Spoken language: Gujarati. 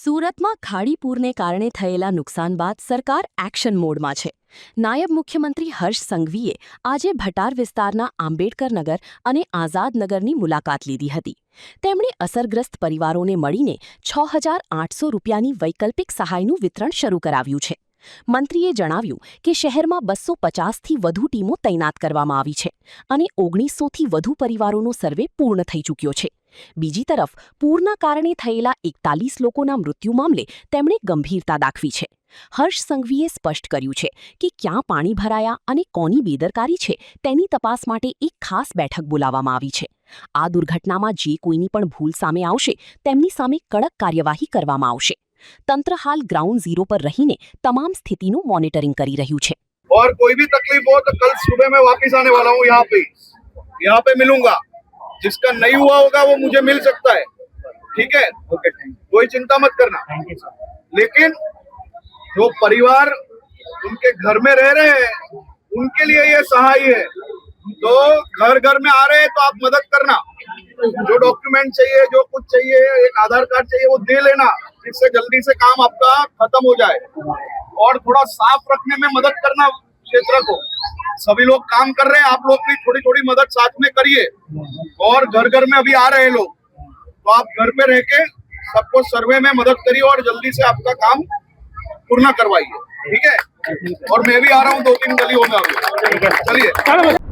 સુરતમાં ખાડીપૂરને કારણે થયેલા નુકસાન બાદ સરકાર એક્શન મોડમાં છે. નાયબ મુખ્યમંત્રી હર્ષ સંઘવીએ આજે ભટાર વિસ્તારના આંબેડકરનગર અને આઝાદનગરની મુલાકાત લીધી હતી. તેમણે અસરગ્રસ્ત પરિવારોને મળીને 6,800 રૂપિયાની વૈકલ્પિક સહાયનું વિતરણ શરૂ કરાવ્યું છે. મંત્રીએ જણાવ્યું કે શહેરમાં 250થી વધુ ટીમો તૈનાત કરવામાં આવી છે અને 1900થી વધુ પરિવારોનો સર્વે પૂર્ણ થઈ ચૂક્યો છે. બીજી તરફ પૂરના કારણે થયેલા 41 લોકોના મૃત્યુ મામલે તેમણે ગંભીરતા દાખવી છે. હર્ષ સંઘવીએ સ્પષ્ટ કર્યું છે કે ક્યાં પાણી ભરાયા અને કોની બેદરકારી છે તેની તપાસ માટે એક ખાસ બેઠક બોલાવવામાં આવી છે. આ દુર્ઘટનામાં જે કોઈની પણ ભૂલ સામે આવશે તેમની સામે કડક કાર્યવાહી કરવામાં આવશે. તંત્ર હાલ ગ્રાઉન્ડ ઝીરો પર રહીને તમામ સ્થિતિનું મોનિટરિંગ કરી રહ્યું છે. और कोई भी तकलीफ हो तो कल सुबह मैं वापस आने वाला हूँ यहाँ पे मिलूंगा. जिसका नहीं हुआ होगा वो मुझे मिल सकता है. ठीक है, कोई चिंता मत करना. लेकिन जो परिवार उनके घर में रह रहे हैं उनके लिए ये सहाय है. तो घर घर में आ रहे हैं तो आप मदद करना. जो डॉक्यूमेंट चाहिए, जो कुछ चाहिए, एक आधार कार्ड चाहिए वो दे लेना, जिससे जल्दी से काम आपका खत्म हो जाए. और थोड़ा साफ रखने में मदद करना क्षेत्र को. सभी लोग काम कर रहे हैं, आप लोग भी थोड़ी थोड़ी मदद साथ में करिए. और घर घर में अभी आ रहे हैं लोग, तो आप घर पे रह के सबको सर्वे में मदद करिए और जल्दी से आपका काम पूर्ण करवाइए. ठीक है, और मैं भी आ रहा हूँ 2-3 गलियों में अभी. चलिए.